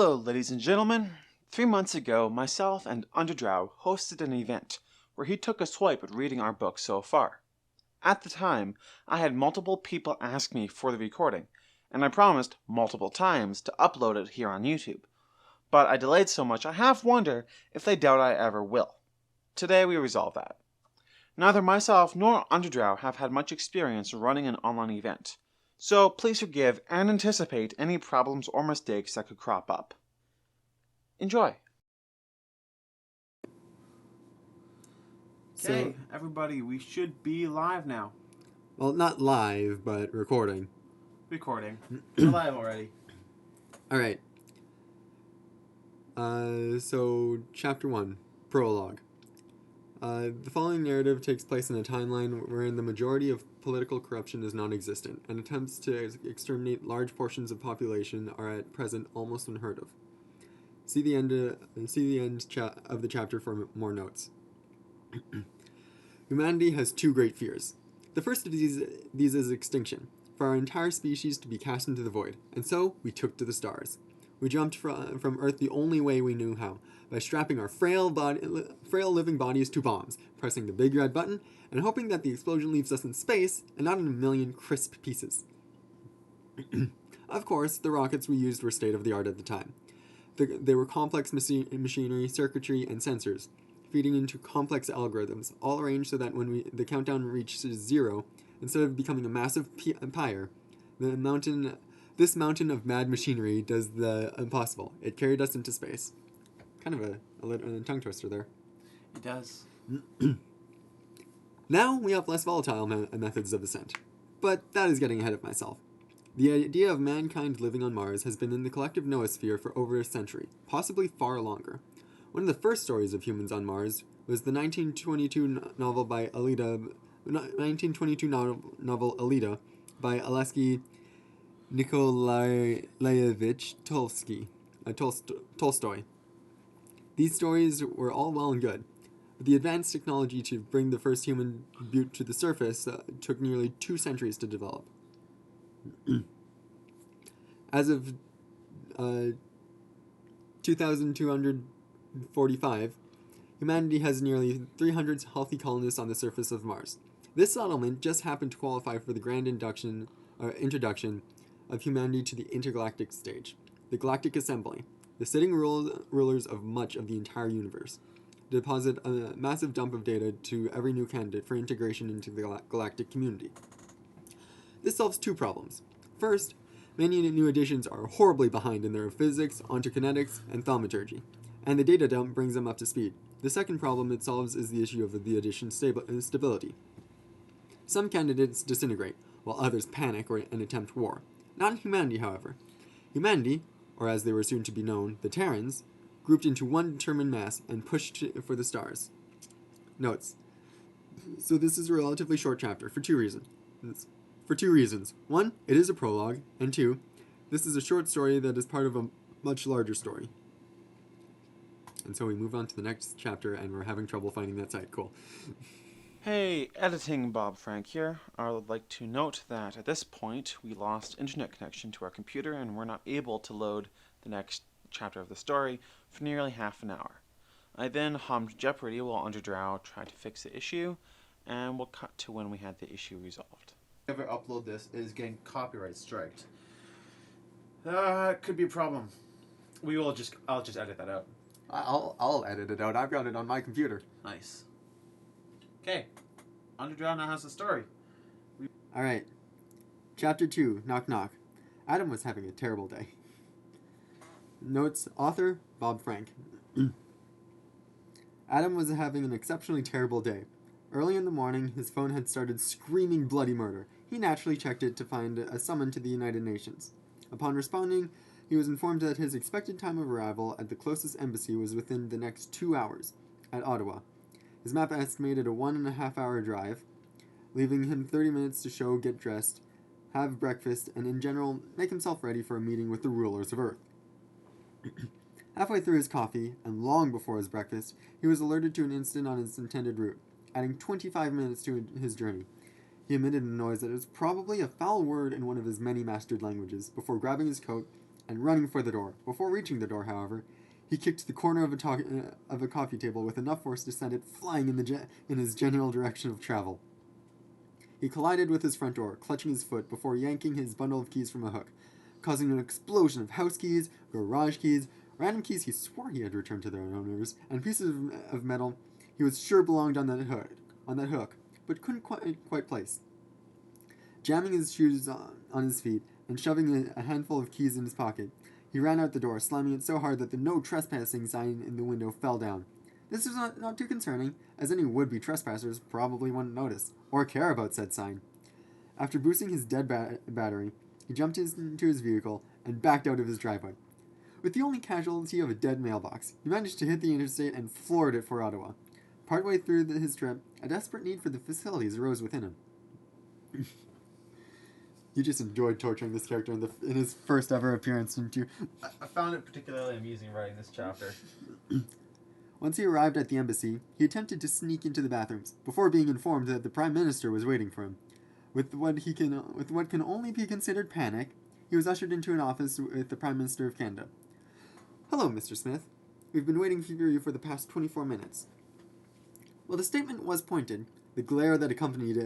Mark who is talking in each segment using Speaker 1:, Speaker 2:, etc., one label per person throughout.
Speaker 1: Hello, ladies and gentlemen. 3 months ago, myself and Drow hosted an event where he took a swipe at reading our book so far. At the time, I had multiple people ask me for the recording, and I promised multiple times to upload it here on YouTube. But I delayed so much I half wonder if they doubt I ever will. Today we resolve that. Neither myself nor Drow have had much experience running an online event, so please forgive and anticipate any problems or mistakes that could crop up. Enjoy! Okay, everybody, we should be live now.
Speaker 2: Well, not live, but recording.
Speaker 1: Recording. We're live already.
Speaker 2: Alright. So, Chapter 1, Prologue. The following narrative takes place in a timeline wherein the majority of political corruption is non-existent, and attempts to exterminate large portions of population are at present almost unheard of. See the end of the chapter for more notes. Humanity has two great fears. The first of these is extinction, for our entire species to be cast into the void, and so we took to the stars. We jumped from Earth the only way we knew how, by strapping our frail living bodies to bombs, pressing the big red button, and hoping that the explosion leaves us in space and not in a million crisp pieces. Of course, the rockets we used were state-of-the-art at the time. They were complex machinery, circuitry, and sensors, feeding into complex algorithms, all arranged so that when the countdown reaches 0, instead of becoming a massive pyre, this mountain of mad machinery does the impossible. It carried us into space. Kind of a tongue twister there.
Speaker 1: It does.
Speaker 2: Now we have less volatile methods of ascent, but that is getting ahead of myself. The idea of mankind living on Mars has been in the collective noosphere for over a century, possibly far longer. One of the first stories of humans on Mars was the 1922 novel Alita by Alexei Nikolaevich Tolstoy. These stories were all well and good, but the advanced technology to bring the first human butte to the surface took nearly 2 centuries to develop. As of 2245, humanity has nearly 300 healthy colonists on the surface of Mars. This settlement just happened to qualify for the grand introduction of humanity to the intergalactic stage, the Galactic Assembly, the sitting rulers of much of the entire universe, deposit a massive dump of data to every new candidate for integration into the galactic community. This solves 2 problems. First, many new additions are horribly behind in their physics, ontokinetics, and thaumaturgy, and the data dump brings them up to speed. The second problem it solves is the issue of the addition's stability. Some candidates disintegrate, while others panic and attempt war. Not in humanity, however. Humanity, or as they were soon to be known, the Terrans, grouped into one determined mass and pushed for the stars. Notes. So this is a relatively short chapter for 2 reasons. For 2 reasons. 1, it is a prologue, and 2, this is a short story that is part of a much larger story. And so we move on to the next chapter, and we're having trouble finding that site. Cool.
Speaker 1: Hey, editing Bob Frank here. I would like to note that at this point we lost internet connection to our computer and we're not able to load the next chapter of the story for nearly half an hour. I then hummed Jeopardy while Drow tried to fix the issue, and we'll cut to when we had the issue resolved.
Speaker 3: Whoever upload this is getting copyright striked. It could be a problem. I'll just edit that out.
Speaker 2: I'll edit it out. I've got it on my computer.
Speaker 1: Nice. Okay, Drow now has the story.
Speaker 2: Alright. Chapter 2, Knock Knock. Adam was having a terrible day. Notes, author, Bob Frank. Adam was having an exceptionally terrible day. Early in the morning, his phone had started screaming bloody murder. He naturally checked it to find a summon to the United Nations. Upon responding, he was informed that his expected time of arrival at the closest embassy was within the next 2 hours, at Ottawa. His map estimated a 1.5-hour drive, leaving him 30 minutes to show, get dressed, have breakfast, and in general, make himself ready for a meeting with the rulers of Earth. Halfway through his coffee, and long before his breakfast, he was alerted to an incident on his intended route, adding 25 minutes to his journey. He emitted a noise that was probably a foul word in one of his many mastered languages, before grabbing his coat, and running for the door. Before reaching the door, however, he kicked the corner of a coffee table with enough force to send it flying in his general direction of travel. He collided with his front door, clutching his foot before yanking his bundle of keys from a hook, causing an explosion of house keys, garage keys, random keys he swore he had returned to their owners, and pieces of metal he was sure belonged on that hook, but couldn't quite place. Jamming his shoes on his feet and shoving a handful of keys in his pocket, he ran out the door, slamming it so hard that the no trespassing sign in the window fell down. This was not too concerning, as any would-be trespassers probably wouldn't notice, or care about said sign. After boosting his dead battery, he jumped into his vehicle and backed out of his driveway. With the only casualty of a dead mailbox, he managed to hit the interstate and floored it for Ottawa. Partway through his trip, a desperate need for the facilities arose within him. You just enjoyed torturing this character in his first ever appearance, didn't you?
Speaker 3: I found it particularly amusing writing this chapter.
Speaker 2: Once he arrived at the embassy, he attempted to sneak into the bathrooms, before being informed that the Prime Minister was waiting for him. With what can only be considered panic, he was ushered into an office with the Prime Minister of Canada. "Hello, Mr. Smith. We've been waiting for you for the past 24 minutes. Well, the statement was pointed. The glare that accompanied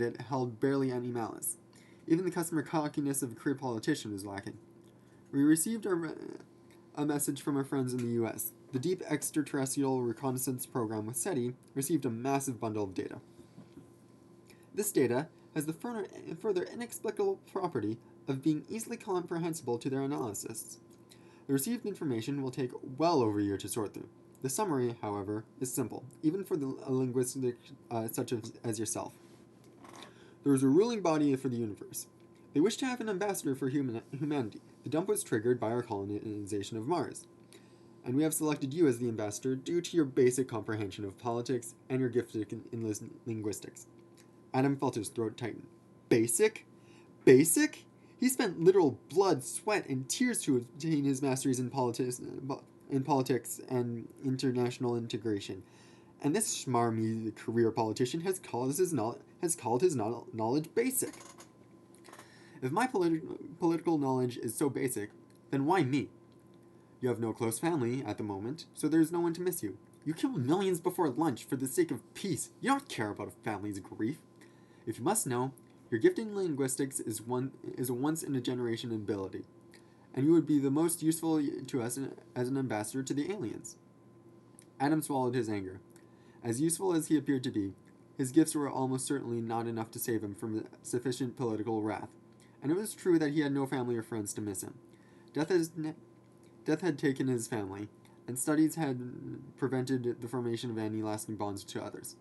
Speaker 2: it held barely any malice. Even the customer cockiness of a career politician was lacking. We received a message from our friends in the U.S. The Deep Extraterrestrial Reconnaissance Program with SETI received a massive bundle of data. This data has the further inexplicable property of being easily comprehensible to their analysts. The received information will take well over a year to sort through. The summary, however, is simple, even for a linguist such as yourself. There is a ruling body for the universe. They wish to have an ambassador for humanity. The dump was triggered by our colonization of Mars. And we have selected you as the ambassador due to your basic comprehension of politics and your gift in linguistics." Adam felt his throat tighten. Basic? Basic? He spent literal blood, sweat, and tears to obtain his masteries in politics and international integration. And this schmarmy career politician has called his knowledge basic. If my political knowledge is so basic, then why me? You have no close family at the moment, so there's no one to miss you. You kill millions before lunch for the sake of peace. You don't care about a family's grief. If you must know, your gift in linguistics is a once-in-a-generation ability, and you would be the most useful to us as an ambassador to the aliens. Adam swallowed his anger. As useful as he appeared to be, his gifts were almost certainly not enough to save him from sufficient political wrath, and it was true that he had no family or friends to miss him. Death had taken his family, and studies had prevented the formation of any lasting bonds to others.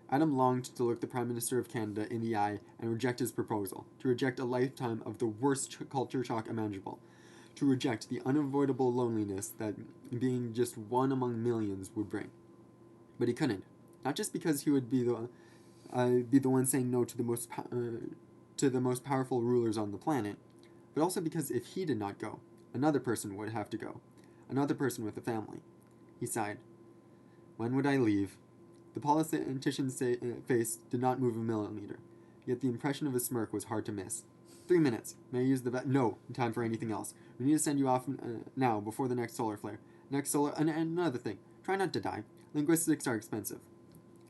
Speaker 2: Adam longed to look the Prime Minister of Canada in the eye and reject his proposal, to reject a lifetime of the worst culture shock imaginable, to reject the unavoidable loneliness that being just one among millions would bring. But he couldn't, not just because he would be the one saying no to the most powerful rulers on the planet, but also because if he did not go, another person would have to go, another person with a family. He sighed. When would I leave? The politician's face did not move a millimeter, yet the impression of a smirk was hard to miss. 3 minutes. May I use the No, time for anything else. We need to send you off now, before the next solar flare. And another thing. Try not to die. Linguistics are expensive.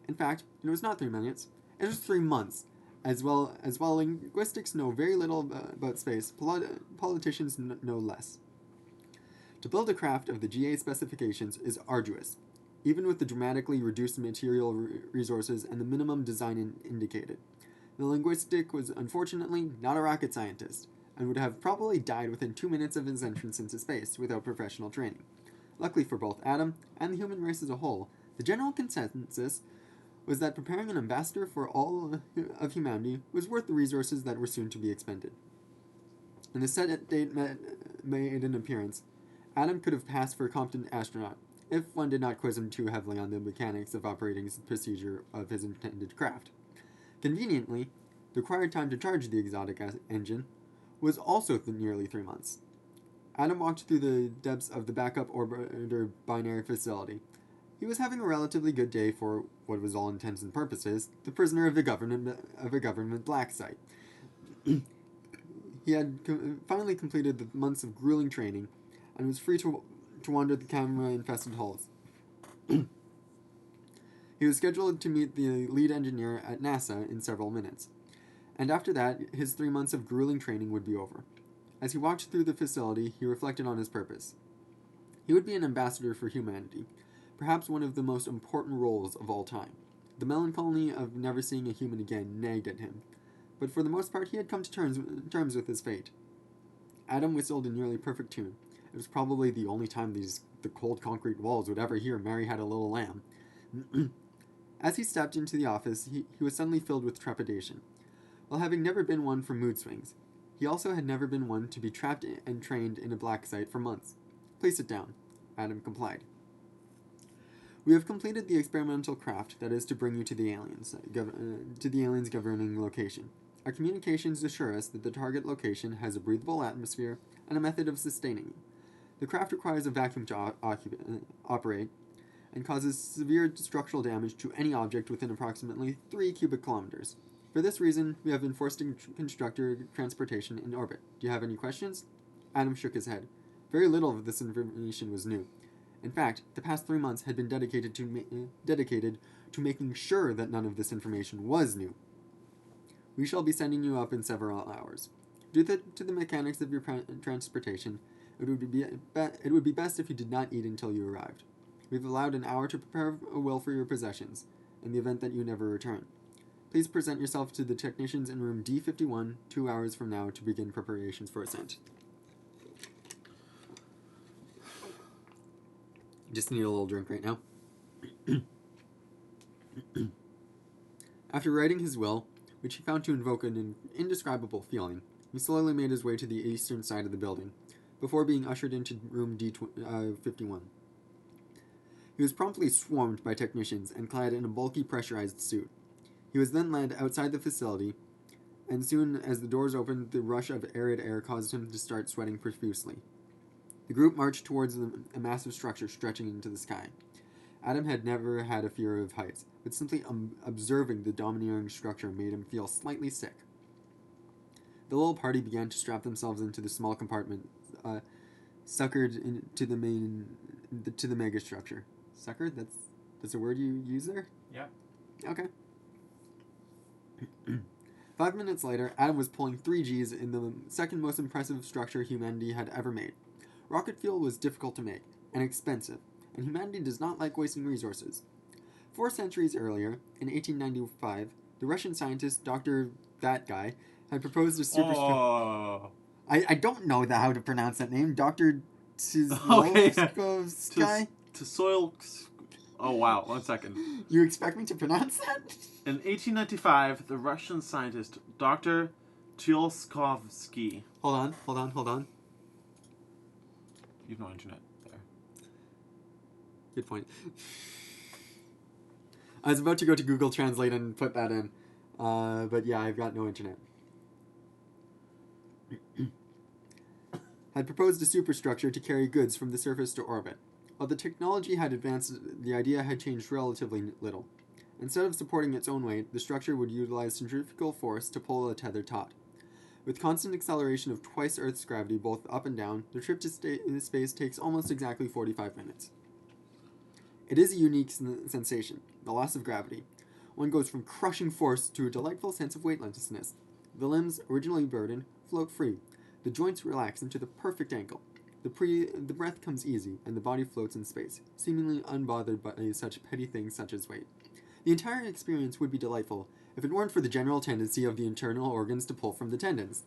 Speaker 2: In fact, it was not 3 minutes. It was 3 months. As well, linguistics know very little about space. Politicians know less. To build a craft of the GA specifications is arduous, even with the dramatically reduced material resources and the minimum design indicated. The linguistic was unfortunately not a rocket scientist, and would have probably died within 2 minutes of his entrance into space without professional training. Luckily for both Adam and the human race as a whole, the general consensus was that preparing an ambassador for all of humanity was worth the resources that were soon to be expended. When the set date made an appearance, Adam could have passed for a competent astronaut, if one did not quiz him too heavily on the mechanics of operating the procedure of his intended craft. Conveniently, the required time to charge the exotic engine was also nearly 3 months. Adam walked through the depths of the backup orbiter binary facility. He was having a relatively good day for, what was all intents and purposes, the prisoner of a government black site. He had finally completed the months of grueling training and was free to wander the camera-infested halls. He was scheduled to meet the lead engineer at NASA in several minutes, and after that, his 3 months of grueling training would be over. As he walked through the facility, he reflected on his purpose. He would be an ambassador for humanity, perhaps one of the most important roles of all time. The melancholy of never seeing a human again nagged at him, but for the most part he had come to terms with his fate. Adam whistled a nearly perfect tune. It was probably the only time the cold concrete walls would ever hear Mary Had a Little Lamb. As he stepped into the office, he was suddenly filled with trepidation. While having never been one for mood swings, he also had never been one to be trapped and trained in a black site for months. Please sit down. Adam complied. We have completed the experimental craft that is to bring you to the aliens' governing location. Our communications assure us that the target location has a breathable atmosphere and a method of sustaining you. The craft requires a vacuum to operate and causes severe structural damage to any object within approximately 3 cubic kilometers. For this reason, we have been forced to construct your transportation in orbit. Do you have any questions? Adam shook his head. Very little of this information was new. In fact, the past 3 months had been dedicated to making sure that none of this information was new. We shall be sending you up in several hours. Due to the mechanics of your transportation, it would be best if you did not eat until you arrived. We've allowed an hour to prepare a will for your possessions, in the event that you never return. Please present yourself to the technicians in room D51 2 hours from now to begin preparations for ascent. Just need a little drink right now. After writing his will, which he found to invoke an indescribable feeling, he slowly made his way to the eastern side of the building, before being ushered into room D51. He was promptly swarmed by technicians and clad in a bulky pressurized suit. He was then led outside the facility, and soon as the doors opened, the rush of arid air caused him to start sweating profusely. The group marched towards a massive structure stretching into the sky. Adam had never had a fear of heights, but simply observing the domineering structure made him feel slightly sick. The little party began to strap themselves into the small compartment, suckered into the megastructure. Suckered? That's a word you use there?
Speaker 3: Yeah.
Speaker 2: Okay. 5 minutes later, Adam was pulling 3 Gs in the second most impressive structure humanity had ever made. Rocket fuel was difficult to make, and expensive, and humanity does not like wasting resources. 4 centuries earlier, in 1895, the Russian scientist Dr. That Guy had proposed a super... I don't know how to pronounce that name. Dr. Tsiolkovsky?
Speaker 1: Oh, wow. 1 second.
Speaker 2: You expect me to pronounce that?
Speaker 1: In 1895, the Russian scientist Dr. Tsiolkovsky...
Speaker 2: Hold on.
Speaker 1: You've no internet there.
Speaker 2: Good point. I was about to go to Google Translate and put that in. But yeah, I've got no internet. Had proposed a superstructure to carry goods from the surface to orbit. While the technology had advanced, the idea had changed relatively little. Instead of supporting its own weight, the structure would utilize centrifugal force to pull a tethered taut. With constant acceleration of twice Earth's gravity both up and down, the trip to space takes almost exactly 45 minutes. It is a unique sensation, the loss of gravity. One goes from crushing force to a delightful sense of weightlessness. The limbs, originally burdened, float free. The joints relax into the perfect angle. The breath comes easy, and the body floats in space, seemingly unbothered by such petty things such as weight. The entire experience would be delightful if it weren't for the general tendency of the internal organs to pull from the tendons.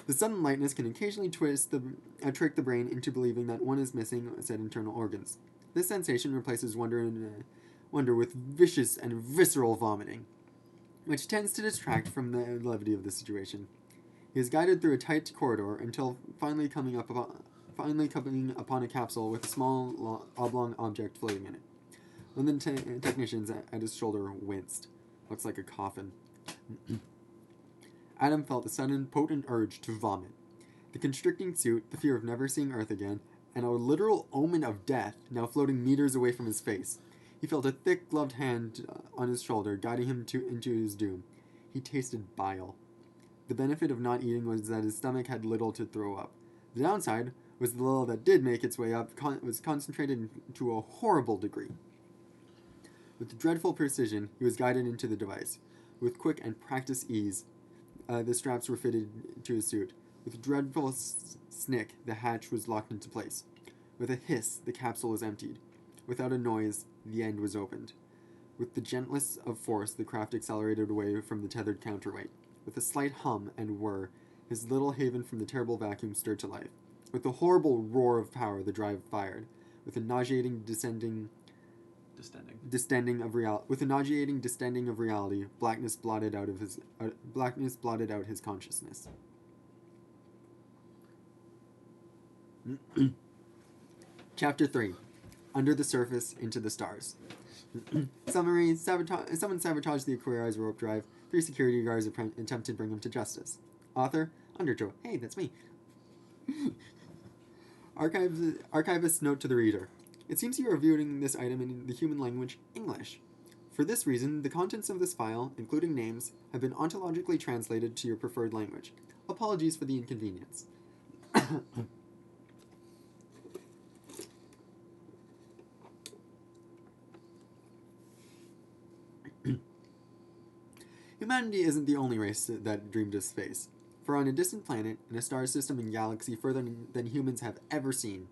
Speaker 2: The sudden lightness can occasionally trick the brain into believing that one is missing said internal organs. This sensation replaces wonder with vicious and visceral vomiting, which tends to distract from the levity of the situation. He is guided through a tight corridor until finally coming upon a capsule with a small oblong object floating in it. One of the technicians at his shoulder winced. Looks like a coffin. Adam felt a sudden, potent urge to vomit. The constricting suit, the fear of never seeing Earth again, and a literal omen of death now floating meters away from his face. He felt a thick, gloved hand on his shoulder, guiding him into his doom. He tasted bile. The benefit of not eating was that his stomach had little to throw up. The downside was the little that did make its way up was concentrated to a horrible degree. With dreadful precision, he was guided into the device. With quick and practiced ease, the straps were fitted to his suit. With a dreadful snick, the hatch was locked into place. With a hiss, the capsule was emptied. Without a noise, the end was opened. With the gentlest of force, the craft accelerated away from the tethered counterweight. With a slight hum and whir, his little haven from the terrible vacuum stirred to life. With the horrible roar of power, the drive fired. With a nauseating distending of reality, blackness blotted out his consciousness. Chapter 3. Under the Surface, Into the Stars. Summary: someone sabotaged the Aquarius rope drive. 3 security guards attempted to bring him to justice. Author: Undertow. Hey, that's me. Archivist's note to the reader. It seems you are viewing this item in the human language, English. For this reason, the contents of this file, including names, have been ontologically translated to your preferred language. Apologies for the inconvenience. Humanity isn't the only race that dreamed of space. For on a distant planet, in a star system and galaxy further than humans have ever seen,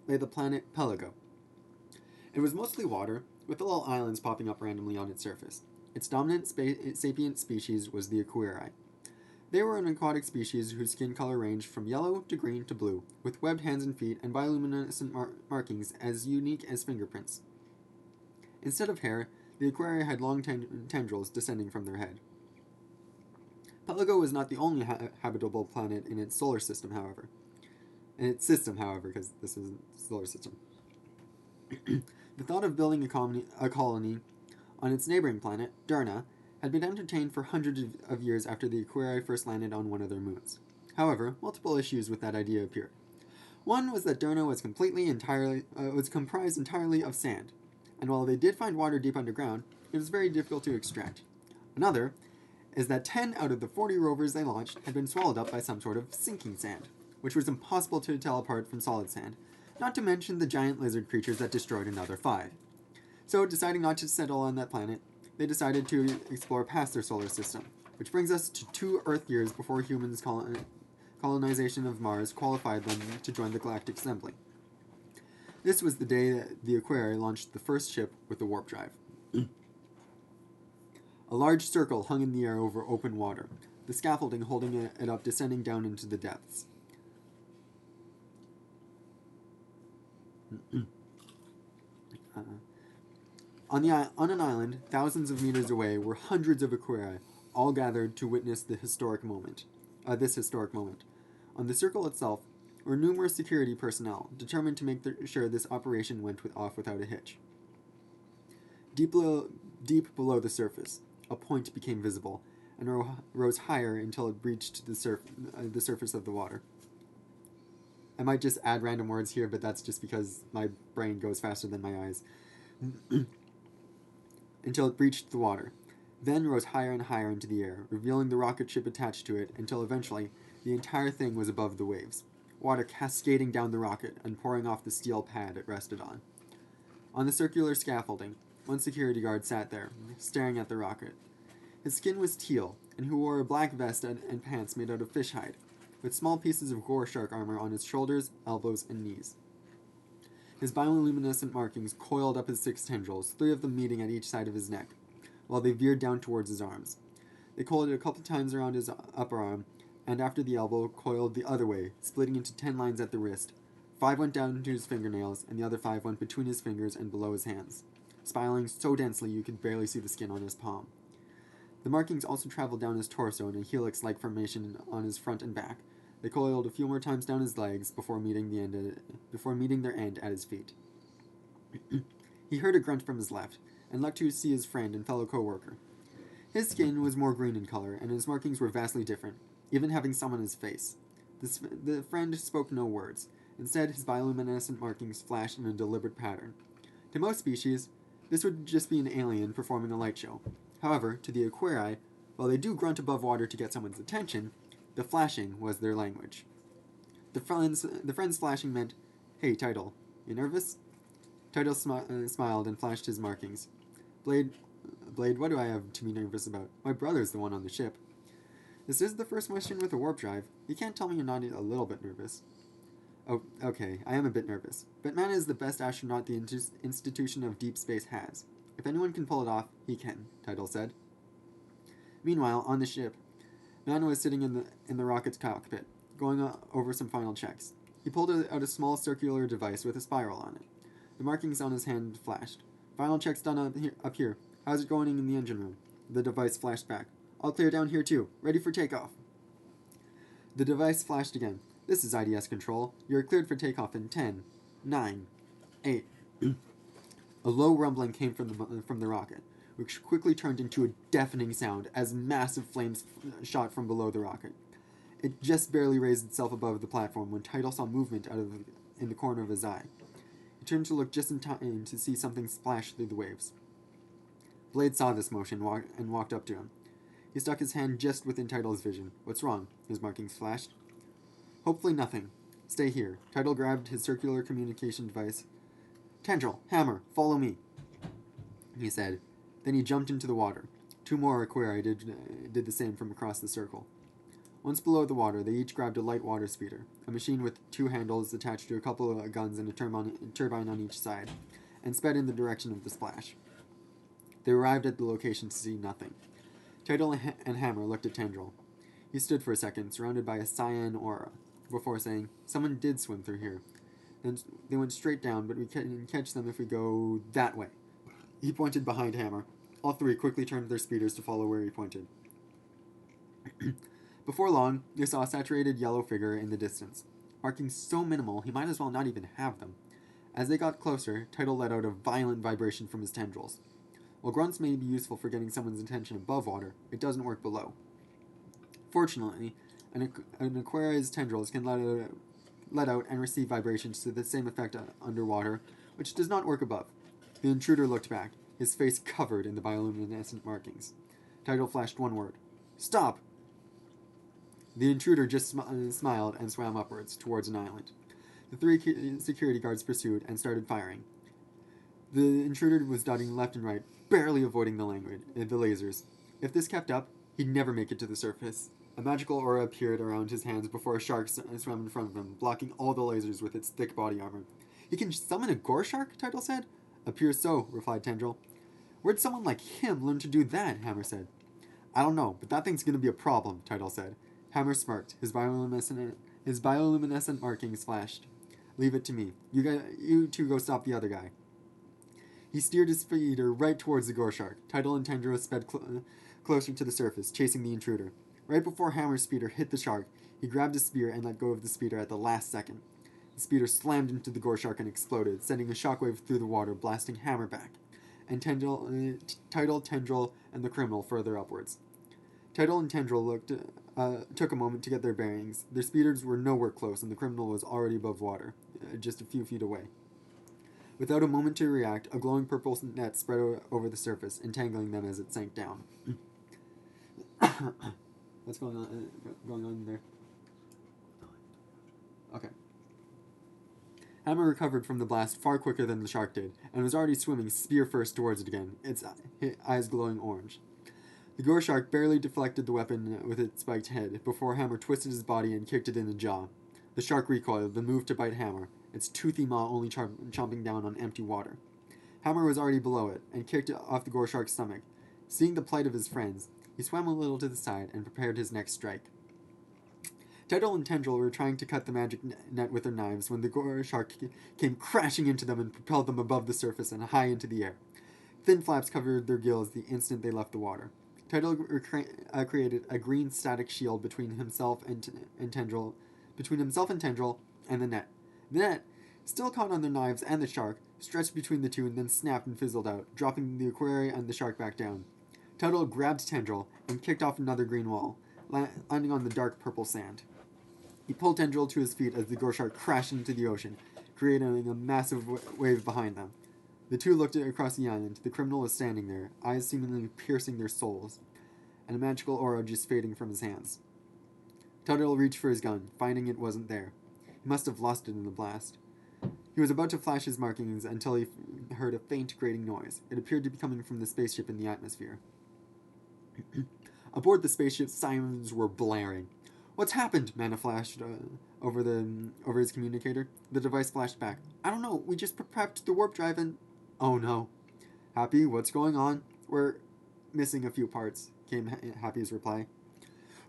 Speaker 2: lay the planet Pelago. It was mostly water, with little islands popping up randomly on its surface. Its dominant sapient species was the Aquarii. They were an aquatic species whose skin color ranged from yellow to green to blue, with webbed hands and feet and bioluminescent markings as unique as fingerprints. Instead of hair, the Aquarii had long tendrils descending from their head. Pelago was not the only habitable planet in its solar system, however. Because this isn't a solar system. The thought of building a colony on its neighboring planet, Durna, had been entertained for hundreds of years after the Aquarii first landed on one of their moons. However, multiple issues with that idea appeared. One was that Durna was comprised entirely of sand, and while they did find water deep underground, it was very difficult to extract. Another is that 10 out of the 40 rovers they launched had been swallowed up by some sort of sinking sand, which was impossible to tell apart from solid sand, not to mention the giant lizard creatures that destroyed another 5. So, deciding not to settle on that planet, they decided to explore past their solar system, which brings us to 2 Earth years before humans' colonization of Mars qualified them to join the Galactic Assembly. This was the day that the Aquarii launched the first ship with the warp drive. A large circle hung in the air over open water, the scaffolding holding it up descending down into the depths. On an island, thousands of meters away, were hundreds of Aquarii, all gathered to witness this historic moment. On the circle itself were numerous security personnel, determined to make sure this operation went off without a hitch. Deep below the surface, a point became visible, and rose higher until it breached the surface of the water. I might just add random words here, but that's just because my brain goes faster than my eyes. Until it breached the water, then rose higher and higher into the air, revealing the rocket ship attached to it, until eventually the entire thing was above the waves, water cascading down the rocket and pouring off the steel pad it rested on. On the circular scaffolding, one security guard sat there, staring at the rocket. His skin was teal, and he wore a black vest and pants made out of fish hide, with small pieces of gore shark armor on his shoulders, elbows, and knees. His bioluminescent markings coiled up his 6 tendrils, 3 of them meeting at each side of his neck, while they veered down towards his arms. They coiled a couple times around his upper arm, and after the elbow, coiled the other way, splitting into 10 lines at the wrist. 5 went down to his fingernails, and the other 5 went between his fingers and below his hands, spiraling so densely you could barely see the skin on his palm. The markings also traveled down his torso in a helix-like formation on his front and back. They coiled a few more times down his legs before meeting their end at his feet. He heard a grunt from his left, and looked to see his friend and fellow co-worker. His skin was more green in color, and his markings were vastly different, even having some on his face. The friend spoke no words. Instead, his bioluminescent markings flashed in a deliberate pattern. To most species, this would just be an alien performing a light show. However, to the Aquarii, While they do grunt above water to get someone's attention, the flashing was their language. The friend's flashing meant, "Hey, Tidal, you nervous?" Tidal smiled and flashed his markings. Blade, what do I have to be nervous about? My brother's the one on the ship. This is the first mission with a warp drive. You can't tell me you're not a little bit nervous. Oh, okay, I am a bit nervous. But Mana is the best astronaut the institution of deep space has. If anyone can pull it off, he can, Tidal said. Meanwhile, on the ship, Mana was sitting in the rocket's cockpit, going over some final checks. He pulled out a small circular device with a spiral on it. The markings on his hand flashed. Final checks done up here. How's it going in the engine room? The device flashed back. All clear down here too. Ready for takeoff. The device flashed again. This is IDS control. You're cleared for takeoff in 10, 9, 8. A low rumbling came from the rocket, which quickly turned into a deafening sound as massive flames shot from below the rocket. It just barely raised itself above the platform when Tidal saw movement in the corner of his eye. He turned to look just in time to see something splash through the waves. Blade saw this motion and walked up to him. He stuck his hand just within Tidal's vision. What's wrong? His markings flashed. Hopefully nothing. Stay here. Tidal grabbed his circular communication device. Tendril, Hammer, follow me, he said. Then he jumped into the water. Two more Aquarii did the same from across the circle. Once below the water, they each grabbed a light water speeder, a machine with two handles attached to a couple of guns and a turbine on each side, and sped in the direction of the splash. They arrived at the location to see nothing. Tidal and Hammer looked at Tendril. He stood for a second, surrounded by a cyan aura, before saying, "Someone did swim through here. Then they went straight down, but we can catch them if we go that way." He pointed behind Hammer. All three quickly turned their speeders to follow where he pointed. Before long, they saw a saturated yellow figure in the distance. Markings so minimal, he might as well not even have them. As they got closer, Tidal let out a violent vibration from his tendrils. While grunts may be useful for getting someone's attention above water, it doesn't work below. Fortunately, an Aquaria's tendrils can let out and receive vibrations to the same effect underwater, which does not work above. The intruder looked back, his face covered in the bioluminescent markings. Tidal flashed one word. "Stop!" The intruder just smiled and swam upwards, towards an island. The three security guards pursued and started firing. The intruder was dodging left and right, barely avoiding the lasers. If this kept up, he'd never make it to the surface. A magical aura appeared around his hands before a shark swam in front of him, blocking all the lasers with its thick body armor. "He can summon a gore shark?" Tidal said. "Appears so," replied Tendril. "Where'd someone like him learn to do that?" Hammer said. "I don't know, but that thing's gonna be a problem," Tidal said. Hammer smirked. His bioluminescent markings flashed. "Leave it to me. You two go stop the other guy." He steered his speeder right towards the gore shark. Tidal and Tendril sped closer to the surface, chasing the intruder. Right before Hammer's speeder hit the shark, he grabbed his spear and let go of the speeder at the last second. The speeder slammed into the gore shark and exploded, sending a shockwave through the water, blasting Hammer back, and Tidal, Tendril, and the criminal further upwards. Tidal and Tendril took a moment to get their bearings. Their speeders were nowhere close, and the criminal was already above water, just a few feet away. Without a moment to react, a glowing purple net spread over the surface, entangling them as it sank down. What's going on there? Okay. Hammer recovered from the blast far quicker than the shark did, and was already swimming spear first towards it again, its eyes glowing orange. The gore shark barely deflected the weapon with its spiked head before Hammer twisted his body and kicked it in the jaw. The shark recoiled, then moved to bite Hammer, its toothy maw only chomping down on empty water. Hammer was already below it, and kicked off the gore shark's stomach. Seeing the plight of his friends, he swam a little to the side and prepared his next strike. Tidal and Tendril were trying to cut the magic net with their knives when the gore shark came crashing into them and propelled them above the surface and high into the air. Thin flaps covered their gills the instant they left the water. Tidal created a green static shield between himself and Tendril, and the net. The net, still caught on their knives and the shark, stretched between the two and then snapped and fizzled out, dropping the Aquarii and the shark back down. Tidal grabbed Tendril and kicked off another green wall, landing on the dark purple sand. He pulled Tendril to his feet as the gore shark crashed into the ocean, creating a massive wave behind them. The two looked across the island. The criminal was standing there, eyes seemingly piercing their souls. and a magical aura just fading from his hands. Tuttle reached for his gun, finding it wasn't there. He must have lost it in the blast. He was about to flash his markings until he heard a faint grating noise. It appeared to be coming from the spaceship in the atmosphere. Aboard the spaceship, sirens were blaring. "What's happened?" Mana flashed over his communicator. The device flashed back. "I don't know. We just prepped the warp drive and..." "Oh no." "Happy, what's going on?" "We're missing a few parts," came Happy's reply.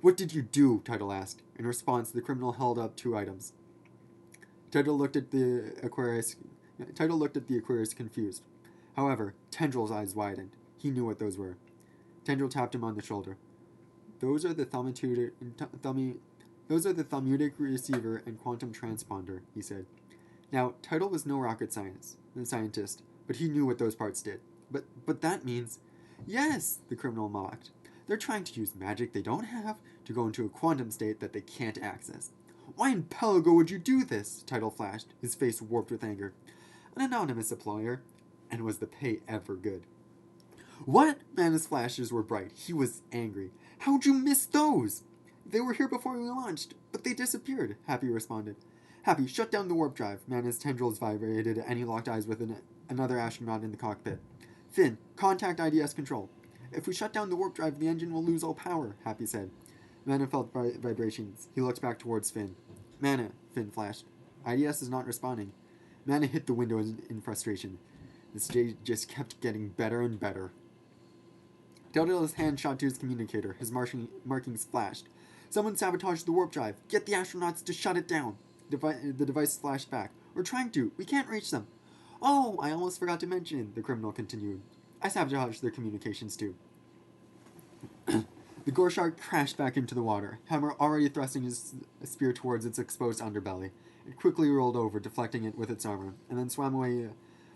Speaker 2: "What did you do?" Tuttle asked. In response, the criminal held up 2 items. Tuttle looked at the Aquarius confused. However, Tendrill's eyes widened. He knew what those were. Tendrill tapped him on the shoulder. Those are the thaumatic receiver and quantum transponder," he said. Now, Tuttle was no rocket scientist, but he knew what those parts did. But that means... "Yes," the criminal mocked. "They're trying to use magic they don't have to go into a quantum state that they can't access." "Why in Pelago would you do this?" Tuttle flashed, his face warped with anger. "An anonymous employer. And was the pay ever good?" "What?" Mana's flashes were bright. He was angry. "How'd you miss those?" "They were here before we launched, but they disappeared," Happy responded. "Happy, shut down the warp drive." Mana's tendrils vibrated, and he locked eyes with another astronaut in the cockpit. "Finn, contact IDS control." "If we shut down the warp drive, the engine will lose all power," Happy said. Mana felt vibrations. He looked back towards Finn. "Mana," Finn flashed. "IDS is not responding." Mana hit the window in frustration. This day just kept getting better and better. Tuttle's hand shot to his communicator. His markings flashed. "Someone sabotaged the warp drive. Get the astronauts to shut it down." The device flashed back. "We're trying to. We can't reach them." "Oh, I almost forgot to mention," the criminal continued. "I sabotaged their communications too." The gore shark crashed back into the water, Hammer already thrusting his spear towards its exposed underbelly. It quickly rolled over, deflecting it with its armor, and then swam away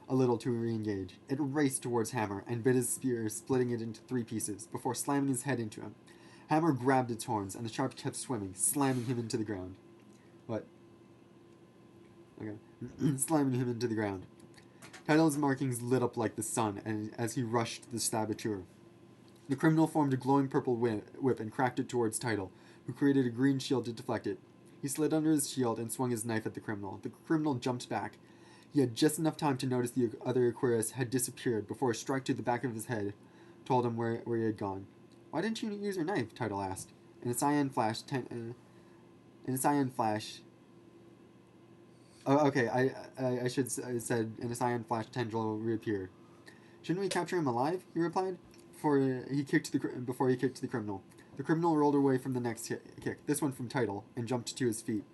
Speaker 2: a little to re-engage. It raced towards Hammer and bit his spear, splitting it into 3 pieces, before slamming his head into him. Hammer grabbed its horns, and the shark kept swimming, slamming him into the ground. What? Okay. Slamming him into the ground. Title's markings lit up like the sun as he rushed the saboteur. The criminal formed a glowing purple whip and cracked it towards Title, who created a green shield to deflect it. He slid under his shield and swung his knife at the criminal. The criminal jumped back. He had just enough time to notice the other Aquarius had disappeared before a strike to the back of his head told him where he had gone. "Why didn't you use your knife?" Title asked. In a cyan flash... Oh, okay, I should have said, in a cyan flash, Tendril reappeared. "Shouldn't we capture him alive?" he replied. Before he kicked the criminal. The criminal rolled away from the next kick, this one from Title, and jumped to his feet.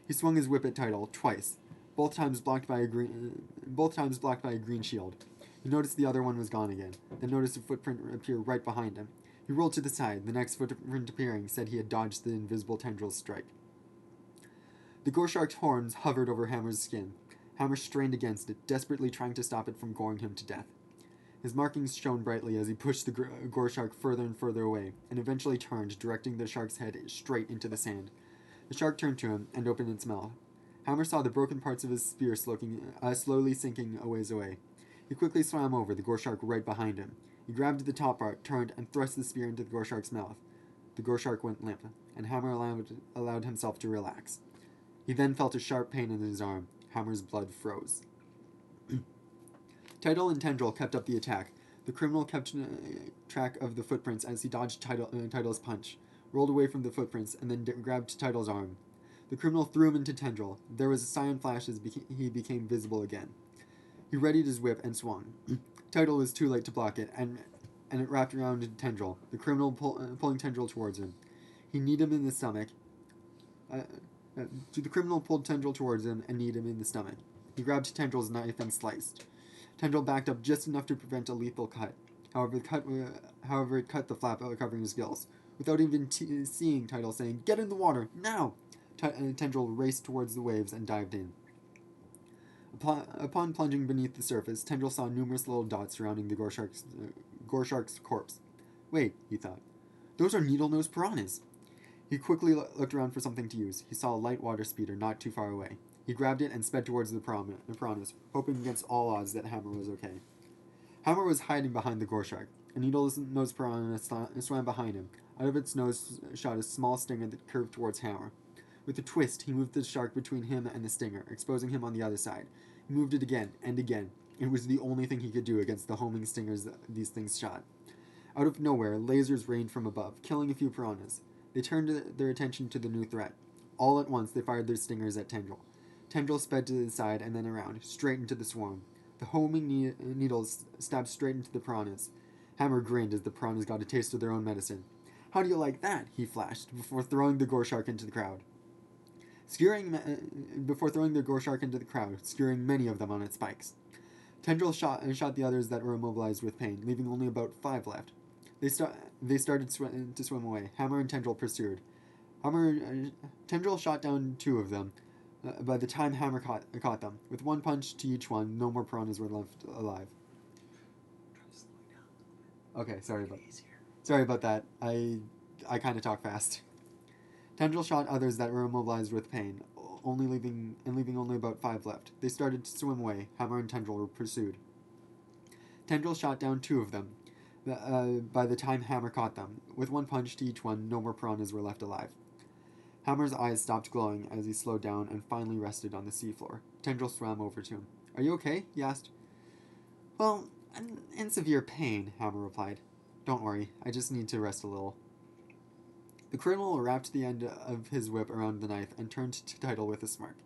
Speaker 2: He swung his whip at Title, twice, both times blocked by a green shield. He noticed the other one was gone again, then noticed a footprint appear right behind him. He rolled to the side. The next footprint appearing said he had dodged the invisible tendril's strike. The gore shark's horns hovered over Hammer's skin. Hammer strained against it, desperately trying to stop it from goring him to death. His markings shone brightly as he pushed the gore shark further and further away, and eventually turned, directing the shark's head straight into the sand. The shark turned to him and opened its mouth. Hammer saw the broken parts of his spear slowly sinking a ways away. He quickly swam over, the gore shark right behind him. He grabbed the top part, turned, and thrust the spear into the gore shark's mouth. The gore shark went limp, and Hammer allowed himself to relax. He then felt a sharp pain in his arm. Hammer's blood froze. Title and Tendril kept up the attack. The criminal kept track of the footprints as he dodged Title's punch, rolled away from the footprints, and then grabbed Title's arm. The criminal threw him into Tendril. There was a cyan flash as he became visible again. He readied his whip and swung. Title was too late to block it, and it wrapped around Tendril, the criminal pulling Tendril towards him. He kneed him in the stomach. The criminal pulled Tendril towards him and kneed him in the stomach. He grabbed Tendril's knife and sliced. Tendril backed up just enough to prevent a lethal cut. However, it cut the flap covering his gills. Without even seeing Title saying, "Get in the water, now!" Tendril raced towards the waves and dived in. Upon plunging beneath the surface, Tendril saw numerous little dots surrounding the gore shark's corpse. "Wait," he thought. "Those are needle-nosed piranhas." He quickly looked around for something to use. He saw a light water speeder not too far away. He grabbed it and sped towards the piranhas, hoping against all odds that Hammer was okay. Hammer was hiding behind the gore shark. A needle-nosed piranha swam behind him. Out of its nose shot a small stinger that curved towards Hammer. With a twist, he moved the shark between him and the stinger, exposing him on the other side. He moved it again and again. It was the only thing he could do against the homing stingers these things shot. Out of nowhere, lasers rained from above, killing a few piranhas. They turned their attention to the new threat. All at once, they fired their stingers at Tendril. Tendril sped to the side and then around, straight into the swarm. The homing needles stabbed straight into the piranhas. Hammer grinned as the piranhas got a taste of their own medicine. How do you like that? He flashed, before throwing the gore shark into the crowd. Skewering many of them on its spikes. Tendril shot the others that were immobilized with pain, leaving only about 5 left. They started to swim away. Hammer and Tendril pursued. Tendril shot down 2 of them. By the time Hammer caught them, with 1 punch to each one, no more piranhas were left alive. Okay, sorry about that. I kind of talk fast. Tendril shot others that were immobilized with pain, leaving only about 5 left. They started to swim away. Hammer and Tendril were pursued. Tendril shot down 2 of them. By the time Hammer caught them, with 1 punch to each one, no more piranhas were left alive. Hammer's eyes stopped glowing as he slowed down and finally rested on the seafloor. Tendril swam over to him. "Are you okay?" he asked. "Well, I'm in severe pain," Hammer replied. "Don't worry, I just need to rest a little." The criminal wrapped the end of his whip around the knife and turned to Tidal with a smirk.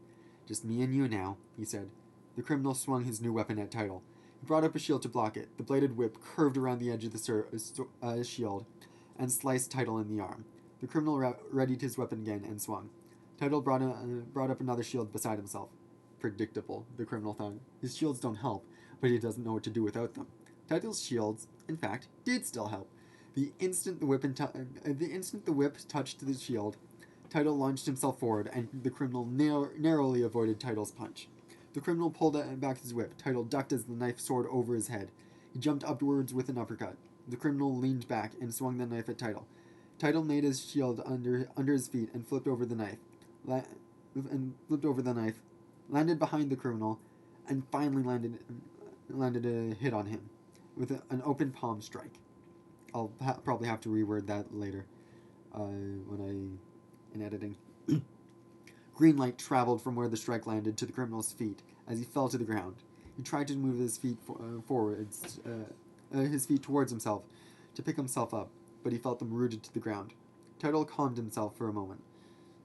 Speaker 2: "Just me and you now," he said. The criminal swung his new weapon at Tidal. He brought up a shield to block it. The bladed whip curved around the edge of the shield and sliced Tidal in the arm. The criminal readied his weapon again and swung. Tidal brought up another shield beside himself. Predictable, the criminal thought. His shields don't help, but he doesn't know what to do without them. Tidal's shields, in fact, did still help. The instant the whip touched the shield, Tidal launched himself forward, and the criminal narrowly avoided Tidal's punch. The criminal pulled back his whip. Tidal ducked as the knife soared over his head. He jumped upwards with an uppercut. The criminal leaned back and swung the knife at Tidal. Tidal made his shield under his feet and flipped over the knife. Landed behind the criminal, and finally landed a hit on him with an open palm strike. I'll probably have to reword that later in editing. Green light traveled from where the strike landed to the criminal's feet as he fell to the ground. He tried to move his feet towards himself to pick himself up, but he felt them rooted to the ground. Tidal calmed himself for a moment,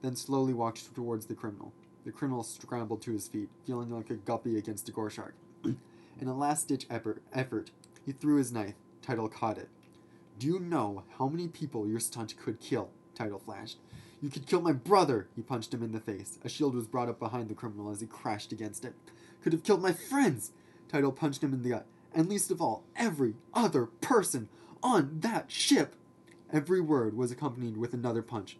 Speaker 2: then slowly walked towards the criminal. The criminal scrambled to his feet, feeling like a guppy against a gore shark. In a last-ditch effort, he threw his knife. Tidal caught it. "Do you know how many people your stunt could kill?" Tidal flashed. "You could kill my brother!" He punched him in the face. A shield was brought up behind the criminal as he crashed against it. "Could have killed my friends!" Tidal punched him in the gut. "And least of all, every other person on that ship!" Every word was accompanied with another punch.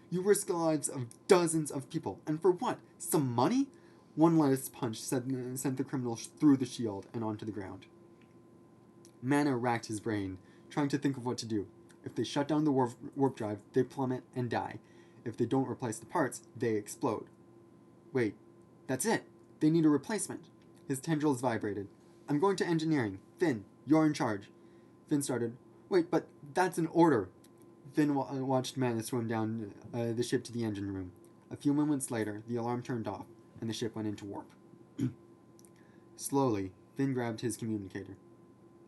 Speaker 2: "You risk the lives of dozens of people, and for what? Some money?" One last punch sent the criminal through the shield and onto the ground. Mana racked his brain, trying to think of what to do. If they shut down the warp drive, they plummet and die. If they don't replace the parts, they explode. Wait, that's it. They need a replacement. His tendrils vibrated. "I'm going to engineering. Finn, you're in charge." Finn started. "Wait, but that's an order." Finn watched Mana swim down the ship to the engine room. A few moments later, the alarm turned off, and the ship went into warp. Slowly, Finn grabbed his communicator.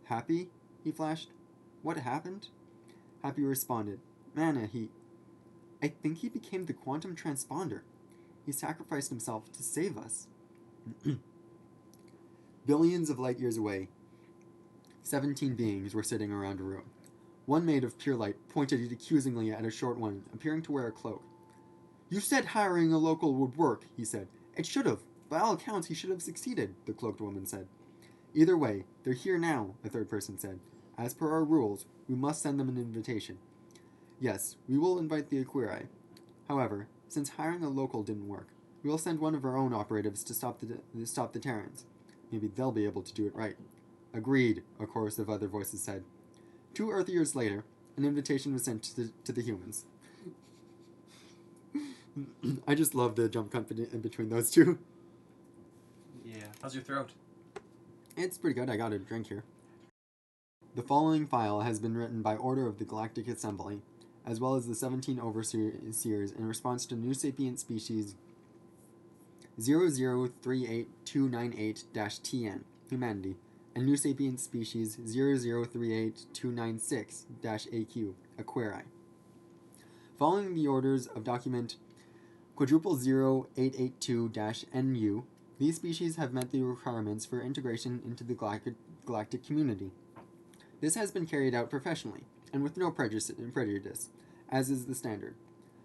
Speaker 2: "Happy?" he flashed. "What happened?" Happy responded. "Mana, I think he became the quantum transponder. He sacrificed himself to save us." Billions of light years away, 17 beings were sitting around a room. One made of pure light pointed it accusingly at a short one, appearing to wear a cloak. "You said hiring a local would work," he said. "It should have. By all accounts, he should have succeeded," the cloaked woman said. "Either way, they're here now," a third person said. "As per our rules, we must send them an invitation." "Yes, we will invite the Aquiri. However, since hiring a local didn't work, we will send one of our own operatives to stop the Terrans. Maybe they'll be able to do it right." "Agreed," a chorus of other voices said. 2 Earth years later, an invitation was sent to the humans. I just love the jump cut in between those two.
Speaker 3: Yeah. How's your throat?
Speaker 2: It's pretty good. I got a drink here. The following file has been written by order of the Galactic Assembly, as well as the 17 Overseers in response to New Sapient Species 0038298-TN, Humanity, and New Sapient Species 0038296-AQ, Aquarii. Following the orders of document quadruple 0882-NU, these species have met the requirements for integration into the galactic community. This has been carried out professionally, and with no prejudice, as is the standard.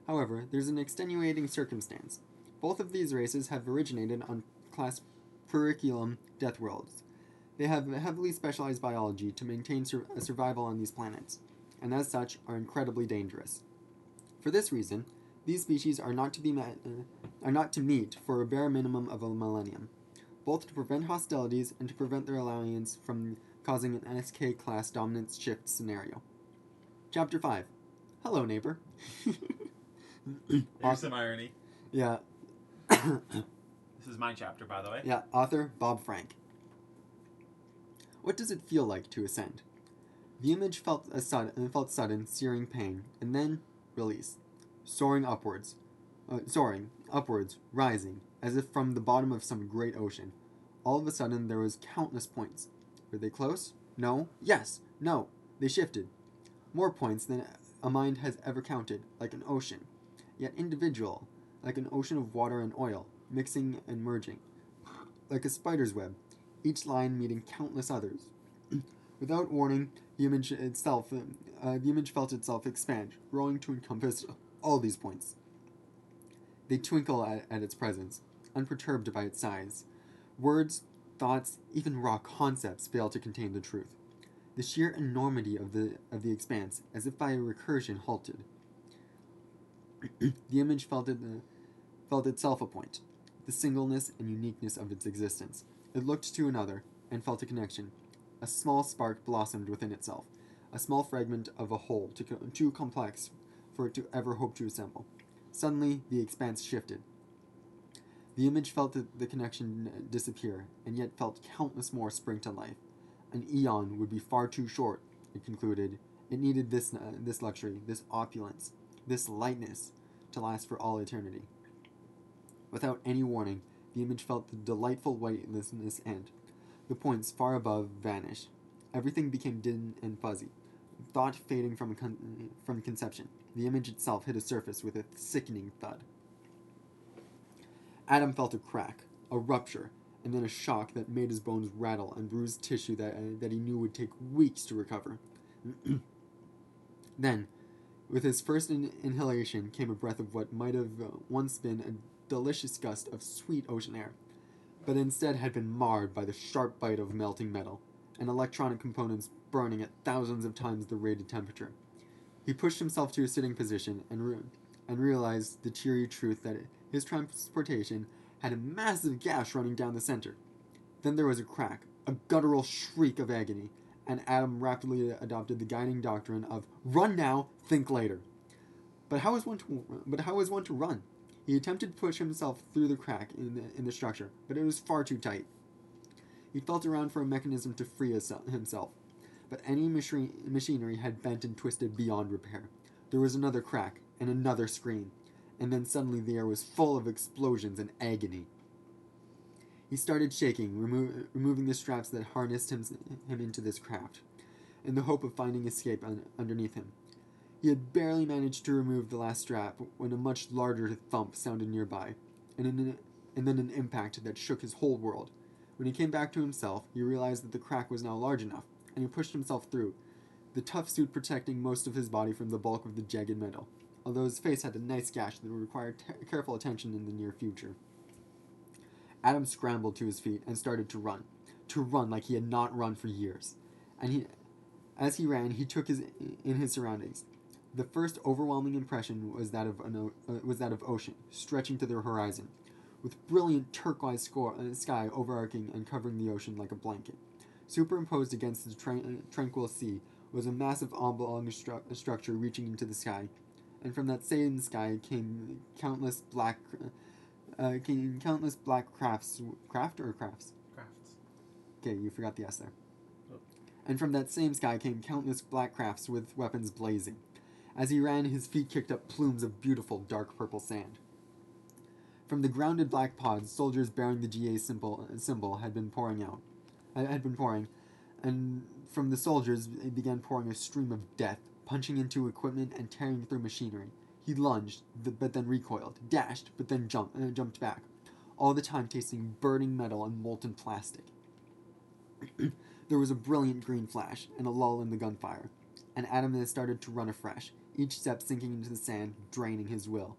Speaker 2: However, there's an extenuating circumstance. Both of these races have originated on class curriculum Deathworlds. They have heavily specialized biology to maintain survival on these planets, and as such are incredibly dangerous. For this reason, these species are not to meet for a bare minimum of a millennium, both to prevent hostilities and to prevent their alliance from causing an SK class dominance shift scenario. Chapter 5. Hello, neighbor.
Speaker 3: There's some irony.
Speaker 2: Yeah.
Speaker 3: This is my chapter, by the way.
Speaker 2: Yeah, author Bob Frank. What does it feel like to ascend? The image felt sudden, searing pain, and then release. Soaring upwards, rising, as if from the bottom of some great ocean. All of a sudden, there was countless points. Were they close? No. Yes. No. They shifted. More points than a mind has ever counted, like an ocean. Yet individual, like an ocean of water and oil, mixing and merging. Like a spider's web, each line meeting countless others. Without warning, the image felt itself expand, growing to encompass all these points. They twinkle at its presence, unperturbed by its size. Words, thoughts, even raw concepts fail to contain the truth. The sheer enormity of the expanse, as if by a recursion, halted. The image felt itself a point, the singleness and uniqueness of its existence. It looked to another, and felt a connection. A small spark blossomed within itself, a small fragment of a whole too complex for it to ever hope to assemble. Suddenly, the expanse shifted. The image felt the connection disappear, and yet felt countless more spring to life. An eon would be far too short, it concluded. It needed this luxury, this opulence, this lightness, to last for all eternity. Without any warning, the image felt the delightful weightlessness end. The points far above vanished. Everything became dim and fuzzy. Thought fading from conception. The image itself hit a surface with a sickening thud. Adam felt a crack, a rupture, and then a shock that made his bones rattle and bruised tissue that he knew would take weeks to recover. Then, with his first inhalation, came a breath of what might have once been a delicious gust of sweet ocean air, but instead had been marred by the sharp bite of melting metal, and electronic components burning at thousands of times the rated temperature. He pushed himself to a sitting position and realized the cheery truth that his transportation had a massive gash running down the center. Then there was a crack, a guttural shriek of agony, and Adam rapidly adopted the guiding doctrine of "run now, think later." But how is one to run? He attempted to push himself through the crack in the structure, but it was far too tight. He felt around for a mechanism to free himself, but any machinery had bent and twisted beyond repair. There was another crack, and another scream, and then suddenly the air was full of explosions and agony. He started shaking, removing the straps that harnessed him into this craft, in the hope of finding escape underneath him. He had barely managed to remove the last strap when a much larger thump sounded nearby, and then an impact that shook his whole world. When he came back to himself, he realized that the crack was now large enough, and he pushed himself through, the tough suit protecting most of his body from the bulk of the jagged metal, although his face had a nice gash that would require careful attention in the near future. Adam scrambled to his feet and started to run like he had not run for years. As he ran, he took in his surroundings. The first overwhelming impression was that of ocean, stretching to the horizon, with brilliant turquoise sky overarching and covering the ocean like a blanket. Superimposed against the tranquil sea was a massive oblong structure reaching into the sky, and from that same sky came countless black crafts. Crafts?
Speaker 3: Crafts.
Speaker 2: Okay, you forgot the S there.
Speaker 3: Oh.
Speaker 2: And from that same sky came countless black crafts with weapons blazing. As he ran, his feet kicked up plumes of beautiful dark purple sand. From the grounded black pods, soldiers bearing the GA symbol had been pouring, and from the soldiers it began pouring a stream of death, punching into equipment and tearing through machinery. He lunged, but then recoiled, dashed, but then jumped back, all the time tasting burning metal and molten plastic. There was a brilliant green flash and a lull in the gunfire, and Adam started to run afresh, each step sinking into the sand, draining his will.